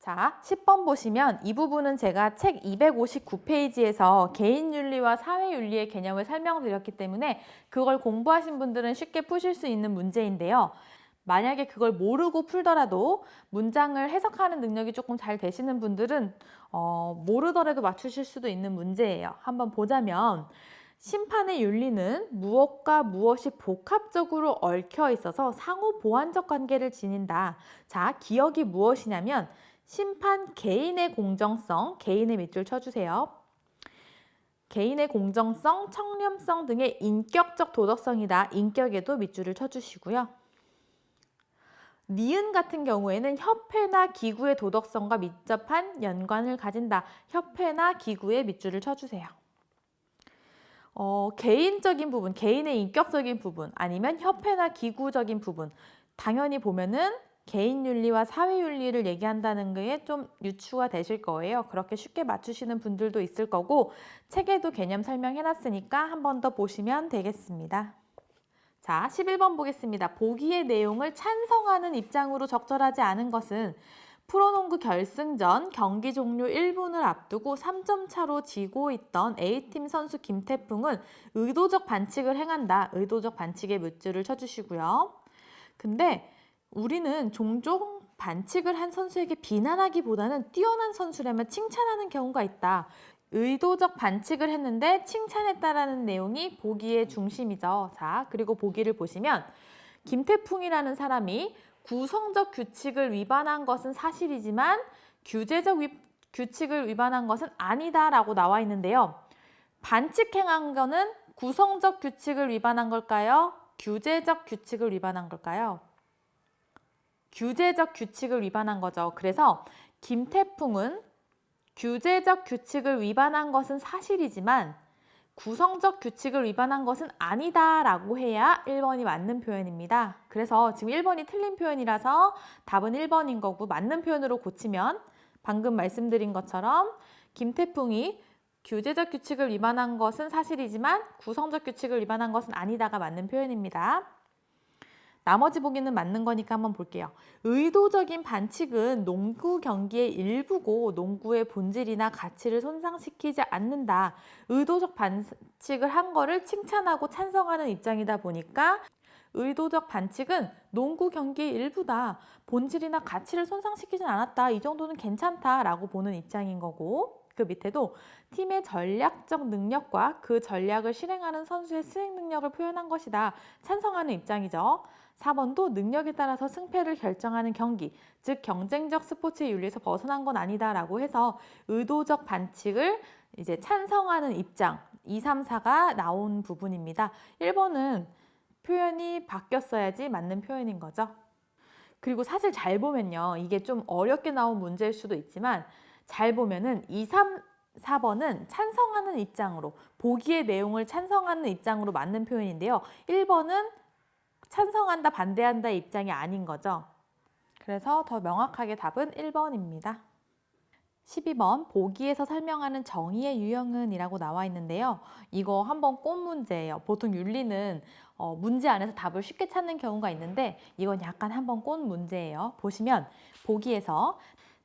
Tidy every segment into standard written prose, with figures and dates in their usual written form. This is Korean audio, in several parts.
자, 10번 보시면 이 부분은 제가 책 259페이지에서 개인윤리와 사회윤리의 개념을 설명드렸기 때문에 그걸 공부하신 분들은 쉽게 푸실 수 있는 문제인데요. 만약에 그걸 모르고 풀더라도 문장을 해석하는 능력이 조금 잘 되시는 분들은 모르더라도 맞추실 수도 있는 문제예요. 한번 보자면 심판의 윤리는 무엇과 무엇이 복합적으로 얽혀 있어서 상호 보완적 관계를 지닌다. 자, 기억이 무엇이냐면 심판 개인의 공정성, 개인의 밑줄 쳐주세요. 개인의 공정성, 청렴성 등의 인격적 도덕성이다. 인격에도 밑줄을 쳐주시고요. 니은 같은 경우에는 협회나 기구의 도덕성과 밀접한 연관을 가진다. 협회나 기구의 밑줄을 쳐주세요. 개인적인 부분, 개인의 인격적인 부분, 아니면 협회나 기구적인 부분. 당연히 보면은 개인윤리와 사회윤리를 얘기한다는 게 좀 유추가 되실 거예요. 그렇게 쉽게 맞추시는 분들도 있을 거고 책에도 개념 설명해놨으니까 한 번 더 보시면 되겠습니다. 자, 11번 보겠습니다. 보기의 내용을 찬성하는 입장으로 적절하지 않은 것은 프로농구 결승전 경기 종료 1분을 앞두고 3점 차로 지고 있던 A팀 선수 김태풍은 의도적 반칙을 행한다. 의도적 반칙의 밑줄을 쳐주시고요. 근데 우리는 종종 반칙을 한 선수에게 비난하기보다는 뛰어난 선수라면 칭찬하는 경우가 있다. 의도적 반칙을 했는데 칭찬했다라는 내용이 보기의 중심이죠. 자, 그리고 보기를 보시면 김태풍이라는 사람이 구성적 규칙을 위반한 것은 사실이지만 규제적 규칙을 위반한 것은 아니다라고 나와 있는데요. 반칙행한 거는 구성적 규칙을 위반한 걸까요? 규제적 규칙을 위반한 걸까요? 규제적 규칙을 위반한 거죠. 그래서 김태풍은 규제적 규칙을 위반한 것은 사실이지만 구성적 규칙을 위반한 것은 아니다라고 해야 1번이 맞는 표현입니다. 그래서 지금 1번이 틀린 표현이라서 답은 1번인 거고 맞는 표현으로 고치면 방금 말씀드린 것처럼 김태풍이 규제적 규칙을 위반한 것은 사실이지만 구성적 규칙을 위반한 것은 아니다가 맞는 표현입니다. 나머지 보기는 맞는 거니까 한번 볼게요. 의도적인 반칙은 농구 경기의 일부고 농구의 본질이나 가치를 손상시키지 않는다. 의도적 반칙을 한 거를 칭찬하고 찬성하는 입장이다 보니까 의도적 반칙은 농구 경기의 일부다. 본질이나 가치를 손상시키진 않았다. 이 정도는 괜찮다라고 보는 입장인 거고 그 밑에도 팀의 전략적 능력과 그 전략을 실행하는 선수의 수행 능력을 표현한 것이다. 찬성하는 입장이죠. 4번도 능력에 따라서 승패를 결정하는 경기, 즉 경쟁적 스포츠의 윤리에서 벗어난 건 아니다라고 해서 의도적 반칙을 이제 찬성하는 입장 2, 3, 4가 나온 부분입니다. 1번은 표현이 바뀌었어야지 맞는 표현인 거죠. 그리고 사실 잘 보면요. 이게 좀 어렵게 나온 문제일 수도 있지만 잘 보면은 2, 3, 4번은 찬성하는 입장으로 보기의 내용을 찬성하는 입장으로 맞는 표현인데요. 1번은 찬성한다, 반대한다 입장이 아닌 거죠. 그래서 더 명확하게 답은 1번입니다. 12번 보기에서 설명하는 정의의 유형은 이라고 나와 있는데요. 이거 한번 꼽 문제예요. 보통 윤리는 문제 안에서 답을 쉽게 찾는 경우가 있는데 이건 약간 한번 꼽 문제예요. 보시면 보기에서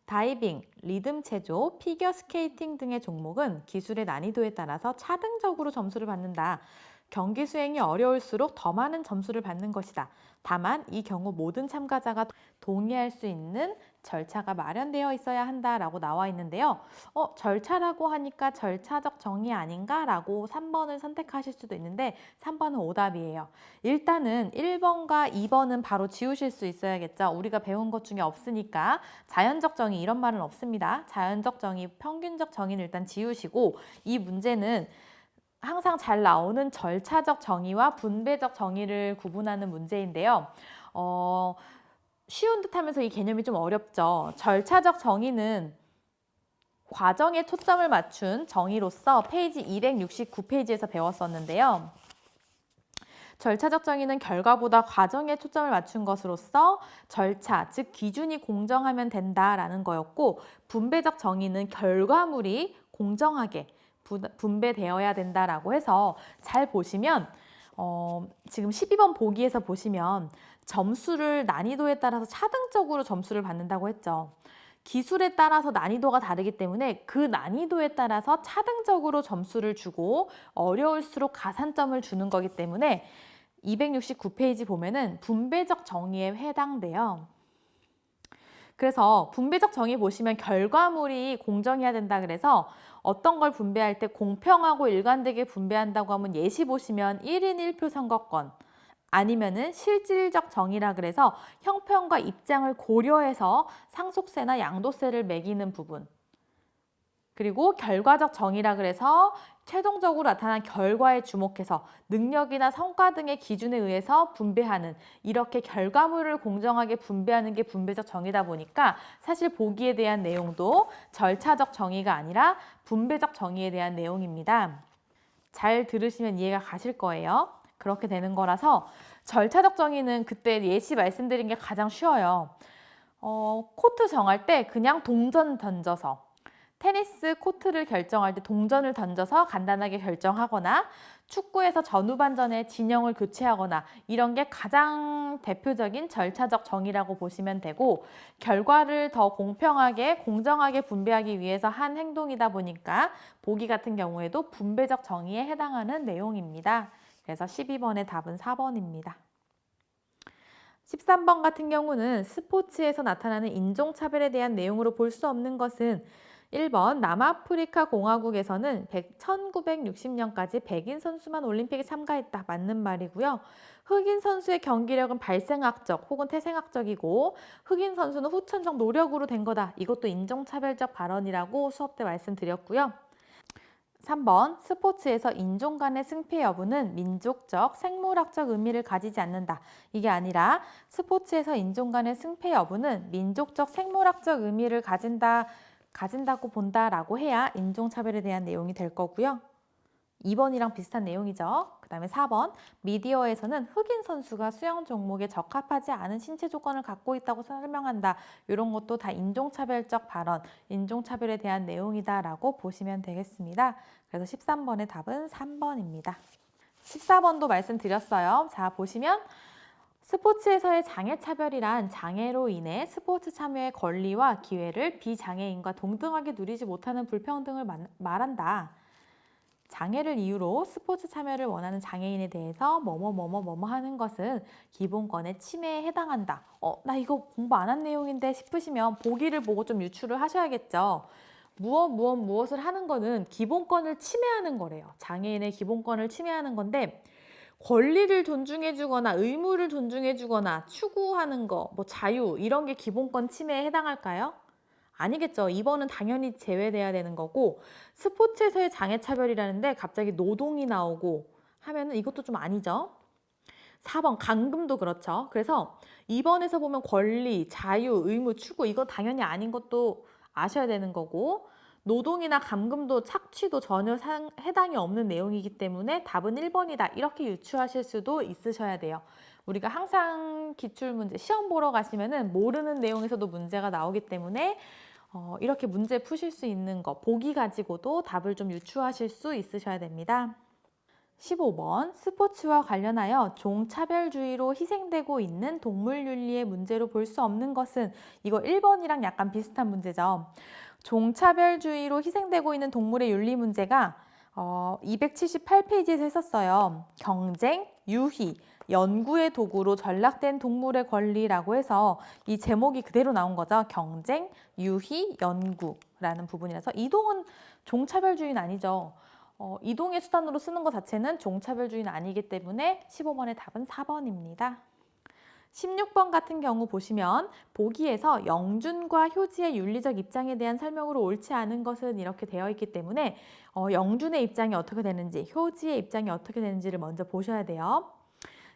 다이빙, 리듬 체조, 피겨 스케이팅 등의 종목은 기술의 난이도에 따라서 차등적으로 점수를 받는다. 경기 수행이 어려울수록 더 많은 점수를 받는 것이다. 다만 이 경우 모든 참가자가 동의할 수 있는 절차가 마련되어 있어야 한다라고 나와 있는데요. 절차라고 하니까 절차적 정의 아닌가? 라고 3번을 선택하실 수도 있는데 3번은 오답이에요. 일단은 1번과 2번은 바로 지우실 수 있어야겠죠. 우리가 배운 것 중에 없으니까 자연적 정의 이런 말은 없습니다. 자연적 정의, 평균적 정의는 일단 지우시고 이 문제는 항상 잘 나오는 절차적 정의와 분배적 정의를 구분하는 문제인데요. 쉬운 듯 하면서 이 개념이 좀 어렵죠. 절차적 정의는 과정에 초점을 맞춘 정의로서 페이지 269페이지에서 배웠었는데요. 절차적 정의는 결과보다 과정에 초점을 맞춘 것으로서 절차, 즉 기준이 공정하면 된다라는 거였고 분배적 정의는 결과물이 공정하게 분배되어야 된다라고 해서 잘 보시면 지금 12번 보기에서 보시면 점수를 난이도에 따라서 차등적으로 점수를 받는다고 했죠. 기술에 따라서 난이도가 다르기 때문에 그 난이도에 따라서 차등적으로 점수를 주고 어려울수록 가산점을 주는 거기 때문에 269페이지 보면은 분배적 정의에 해당돼요. 그래서 분배적 정의 보시면 결과물이 공정해야 된다 그래서 어떤 걸 분배할 때 공평하고 일관되게 분배한다고 하면 예시 보시면 1인 1표 선거권 아니면은 실질적 정의라 그래서 형편과 입장을 고려해서 상속세나 양도세를 매기는 부분 그리고 결과적 정의라 그래서 최종적으로 나타난 결과에 주목해서 능력이나 성과 등의 기준에 의해서 분배하는 이렇게 결과물을 공정하게 분배하는 게 분배적 정의다 보니까 사실 보기에 대한 내용도 절차적 정의가 아니라 분배적 정의에 대한 내용입니다. 잘 들으시면 이해가 가실 거예요. 그렇게 되는 거라서 절차적 정의는 그때 예시 말씀드린 게 가장 쉬워요. 코트 정할 때 그냥 동전 던져서 테니스 코트를 결정할 때 동전을 던져서 간단하게 결정하거나 축구에서 전후반전에 진영을 교체하거나 이런 게 가장 대표적인 절차적 정의라고 보시면 되고 결과를 더 공평하게 공정하게 분배하기 위해서 한 행동이다 보니까 보기 같은 경우에도 분배적 정의에 해당하는 내용입니다. 그래서 12번의 답은 4번입니다. 13번 같은 경우는 스포츠에서 나타나는 인종차별에 대한 내용으로 볼 수 없는 것은 1번 남아프리카 공화국에서는 1960년까지 백인 선수만 올림픽에 참가했다. 맞는 말이고요. 흑인 선수의 경기력은 발생학적 혹은 태생학적이고 흑인 선수는 후천적 노력으로 된 거다. 이것도 인종차별적 발언이라고 수업 때 말씀드렸고요. 3번 스포츠에서 인종 간의 승패 여부는 민족적, 생물학적 의미를 가지지 않는다. 이게 아니라 스포츠에서 인종 간의 승패 여부는 민족적, 생물학적 의미를 가진다고 본다라고 해야 인종차별에 대한 내용이 될 거고요. 2번이랑 비슷한 내용이죠. 그 다음에 4번 미디어에서는 흑인 선수가 수영 종목에 적합하지 않은 신체 조건을 갖고 있다고 설명한다. 이런 것도 다 인종차별적 발언, 인종차별에 대한 내용이다라고 보시면 되겠습니다. 그래서 13번의 답은 3번입니다. 14번도 말씀드렸어요. 자, 보시면 스포츠에서의 장애차별이란 장애로 인해 스포츠 참여의 권리와 기회를 비장애인과 동등하게 누리지 못하는 불평등을 말한다. 장애를 이유로 스포츠 참여를 원하는 장애인에 대해서 뭐뭐 하는 것은 기본권의 침해에 해당한다. 나 이거 공부 안 한 내용인데 싶으시면 보기를 보고 좀 유추를 하셔야겠죠. 무엇을 하는 거는 기본권을 침해하는 거래요. 장애인의 기본권을 침해하는 건데 권리를 존중해주거나 의무를 존중해주거나 추구하는 거, 자유 이런 게 기본권 침해에 해당할까요? 아니겠죠. 2번은 당연히 제외돼야 되는 거고 스포츠에서의 장애차별이라는데 갑자기 노동이 나오고 하면은 이것도 좀 아니죠. 4번 감금도 그렇죠. 그래서 2번에서 보면 권리, 자유, 의무, 추구 이거 당연히 아닌 것도 아셔야 되는 거고 노동이나 감금도 착취도 전혀 해당이 없는 내용이기 때문에 답은 1번이다. 이렇게 유추하실 수도 있으셔야 돼요. 우리가 항상 기출문제 시험 보러 가시면은 모르는 내용에서도 문제가 나오기 때문에 이렇게 문제 푸실 수 있는 거 보기 가지고도 답을 좀 유추하실 수 있으셔야 됩니다. 15번 스포츠와 관련하여 종차별주의로 희생되고 있는 동물윤리의 문제로 볼 수 없는 것은 이거 1번이랑 약간 비슷한 문제죠. 종차별주의로 희생되고 있는 동물의 윤리 문제가 278페이지에서 했었어요. 경쟁, 유희, 연구의 도구로 전락된 동물의 권리라고 해서 이 제목이 그대로 나온 거죠. 경쟁, 유희, 연구라는 부분이라서 이동은 종차별주의는 아니죠. 이동의 수단으로 쓰는 것 자체는 종차별주의는 아니기 때문에 15번의 답은 4번입니다. 16번 같은 경우 보시면 보기에서 영준과 효지의 윤리적 입장에 대한 설명으로 옳지 않은 것은 이렇게 되어 있기 때문에 영준의 입장이 어떻게 되는지 효지의 입장이 어떻게 되는지를 먼저 보셔야 돼요.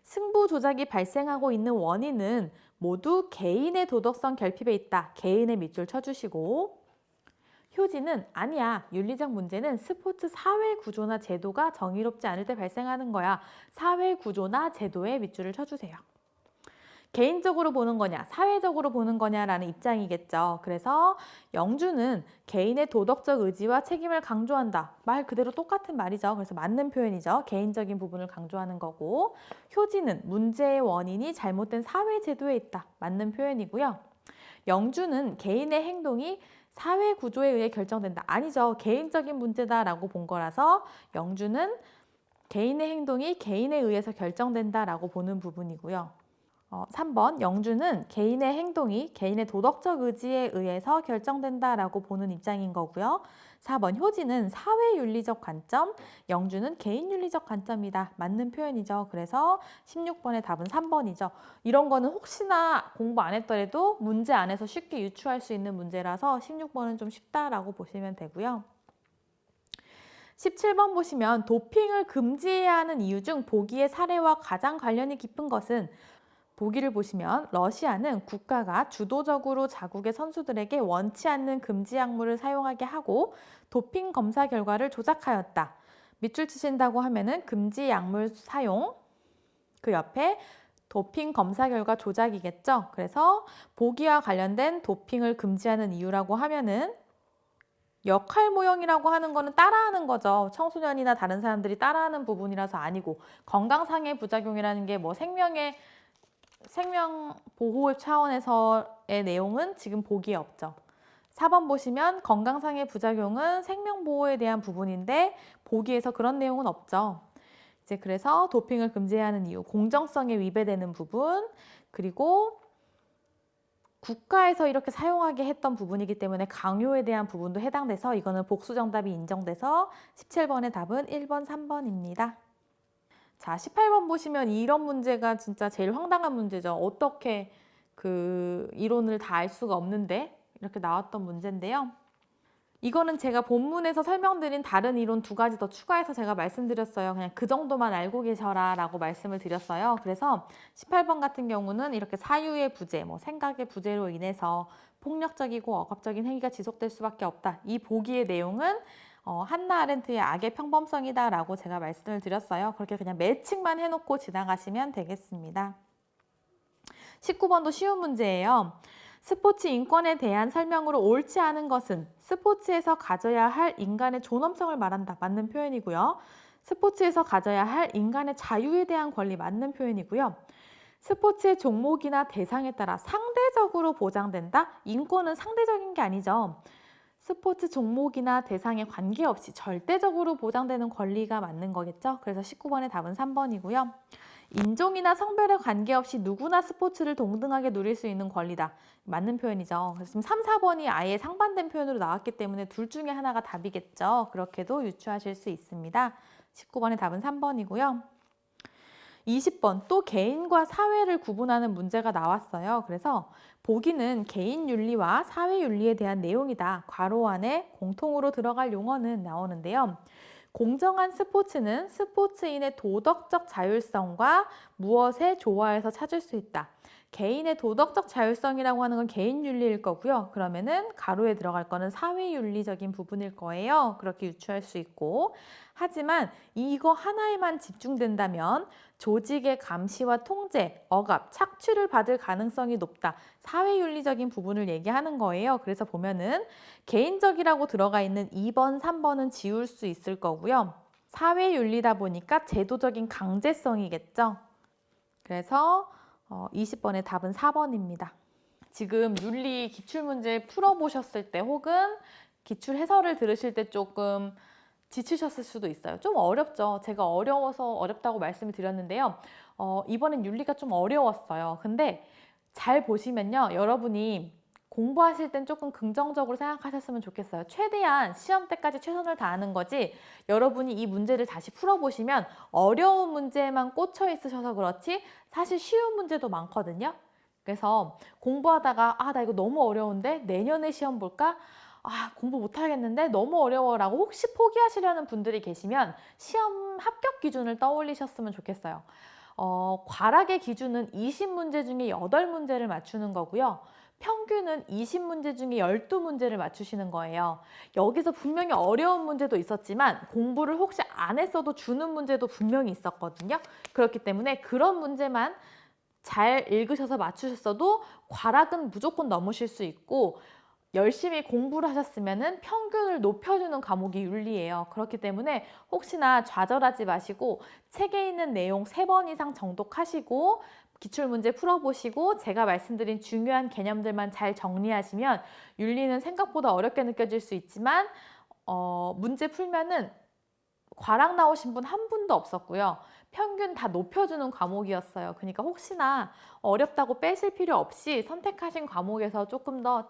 승부 조작이 발생하고 있는 원인은 모두 개인의 도덕성 결핍에 있다. 개인의 밑줄 쳐주시고 효지는 아니야. 윤리적 문제는 스포츠 사회 구조나 제도가 정의롭지 않을 때 발생하는 거야. 사회 구조나 제도에 밑줄을 쳐주세요. 개인적으로 보는 거냐, 사회적으로 보는 거냐라는 입장이겠죠. 그래서 영주는 개인의 도덕적 의지와 책임을 강조한다. 말 그대로 똑같은 말이죠. 그래서 맞는 표현이죠. 개인적인 부분을 강조하는 거고 효지는 문제의 원인이 잘못된 사회 제도에 있다. 맞는 표현이고요. 영주는 개인의 행동이 사회 구조에 의해 결정된다. 아니죠. 개인적인 문제다라고 본 거라서 영주는 개인의 행동이 개인에 의해서 결정된다라고 보는 부분이고요. 3번 영주는 개인의 행동이 개인의 도덕적 의지에 의해서 결정된다라고 보는 입장인 거고요. 4번 효지는 사회윤리적 관점, 영주는 개인윤리적 관점이다. 맞는 표현이죠. 그래서 16번의 답은 3번이죠. 이런 거는 혹시나 공부 안 했더라도 문제 안에서 쉽게 유추할 수 있는 문제라서 16번은 좀 쉽다라고 보시면 되고요. 17번 보시면 도핑을 금지해야 하는 이유 중 보기의 사례와 가장 관련이 깊은 것은 보기를 보시면 러시아는 국가가 주도적으로 자국의 선수들에게 원치 않는 금지 약물을 사용하게 하고 도핑 검사 결과를 조작하였다. 밑줄 치신다고 하면은 금지 약물 사용, 그 옆에 도핑 검사 결과 조작이겠죠. 그래서 보기와 관련된 도핑을 금지하는 이유라고 하면은 역할 모형이라고 하는 거는 따라하는 거죠. 청소년이나 다른 사람들이 따라하는 부분이라서 아니고 건강상의 부작용이라는 게 뭐 생명 보호 차원에서의 내용은 지금 보기에 없죠. 4번 보시면 건강상의 부작용은 생명 보호에 대한 부분인데 보기에서 그런 내용은 없죠. 이제 그래서 도핑을 금지해야 하는 이유, 공정성에 위배되는 부분, 그리고 국가에서 이렇게 사용하게 했던 부분이기 때문에 강요에 대한 부분도 해당돼서 이거는 복수 정답이 인정돼서 17번의 답은 1번, 3번입니다. 자, 18번 보시면 이런 문제가 진짜 제일 황당한 문제죠. 어떻게 그 이론을 다 알 수가 없는데 이렇게 나왔던 문제인데요. 이거는 제가 본문에서 설명드린 다른 이론 2가지 더 추가해서 제가 말씀드렸어요. 그냥 그 정도만 알고 계셔라 라고 말씀을 드렸어요. 그래서 18번 같은 경우는 이렇게 사유의 부재, 생각의 부재로 인해서 폭력적이고 억압적인 행위가 지속될 수밖에 없다. 이 보기의 내용은 한나 아렌트의 악의 평범성이다 라고 제가 말씀을 드렸어요. 그렇게 그냥 매칭만 해놓고 지나가시면 되겠습니다. 19번도 쉬운 문제예요. 스포츠 인권에 대한 설명으로 옳지 않은 것은 스포츠에서 가져야 할 인간의 존엄성을 말한다. 맞는 표현이고요. 스포츠에서 가져야 할 인간의 자유에 대한 권리 맞는 표현이고요. 스포츠의 종목이나 대상에 따라 상대적으로 보장된다. 인권은 상대적인 게 아니죠. 스포츠 종목이나 대상에 관계없이 절대적으로 보장되는 권리가 맞는 거겠죠. 그래서 19번의 답은 3번이고요. 인종이나 성별에 관계없이 누구나 스포츠를 동등하게 누릴 수 있는 권리다. 맞는 표현이죠. 그래서 지금 3, 4번이 아예 상반된 표현으로 나왔기 때문에 둘 중에 하나가 답이겠죠. 그렇게도 유추하실 수 있습니다. 19번의 답은 3번이고요. 20번 또 개인과 사회를 구분하는 문제가 나왔어요. 그래서 보기는 개인 윤리와 사회 윤리에 대한 내용이다. 괄호 안에 공통으로 들어갈 용어는 나오는데요. 공정한 스포츠는 스포츠인의 도덕적 자율성과 무엇에 조화해서 찾을 수 있다. 개인의 도덕적 자율성이라고 하는 건 개인 윤리일 거고요. 그러면은 가로에 들어갈 거는 사회 윤리적인 부분일 거예요. 그렇게 유추할 수 있고. 하지만 이거 하나에만 집중된다면 조직의 감시와 통제, 억압, 착취를 받을 가능성이 높다. 사회윤리적인 부분을 얘기하는 거예요. 그래서 보면은 개인적이라고 들어가 있는 2번, 3번은 지울 수 있을 거고요. 사회윤리다 보니까 제도적인 강제성이겠죠. 그래서 20번의 답은 4번입니다. 지금 윤리 기출문제 풀어보셨을 때 혹은 기출 해설을 들으실 때 조금 지치셨을 수도 있어요. 좀 어렵죠. 제가 어려워서 어렵다고 말씀을 드렸는데요. 이번엔 윤리가 좀 어려웠어요. 근데 잘 보시면요. 여러분이 공부하실 땐 조금 긍정적으로 생각하셨으면 좋겠어요. 최대한 시험 때까지 최선을 다하는 거지 여러분이 이 문제를 다시 풀어보시면 어려운 문제에만 꽂혀 있으셔서 그렇지 사실 쉬운 문제도 많거든요. 그래서 공부하다가 나 이거 너무 어려운데 내년에 시험 볼까? 공부 못하겠는데 너무 어려워라고 혹시 포기하시려는 분들이 계시면 시험 합격 기준을 떠올리셨으면 좋겠어요. 과락의 기준은 20문제 중에 8문제를 맞추는 거고요. 평균은 20문제 중에 12문제를 맞추시는 거예요. 여기서 분명히 어려운 문제도 있었지만 공부를 혹시 안 했어도 주는 문제도 분명히 있었거든요. 그렇기 때문에 그런 문제만 잘 읽으셔서 맞추셨어도 과락은 무조건 넘으실 수 있고 열심히 공부를 하셨으면 평균을 높여주는 과목이 윤리예요. 그렇기 때문에 혹시나 좌절하지 마시고 책에 있는 내용 3번 이상 정독하시고 기출문제 풀어보시고 제가 말씀드린 중요한 개념들만 잘 정리하시면 윤리는 생각보다 어렵게 느껴질 수 있지만 문제 풀면은 과락 나오신 분 한 분도 없었고요. 평균 다 높여주는 과목이었어요. 그러니까 혹시나 어렵다고 빼실 필요 없이 선택하신 과목에서 조금 더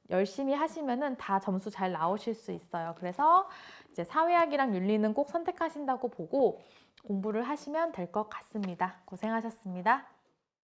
열심히 하시면은 다 점수 잘 나오실 수 있어요. 그래서 이제 사회학이랑 윤리는 꼭 선택하신다고 보고 공부를 하시면 될 것 같습니다. 고생하셨습니다.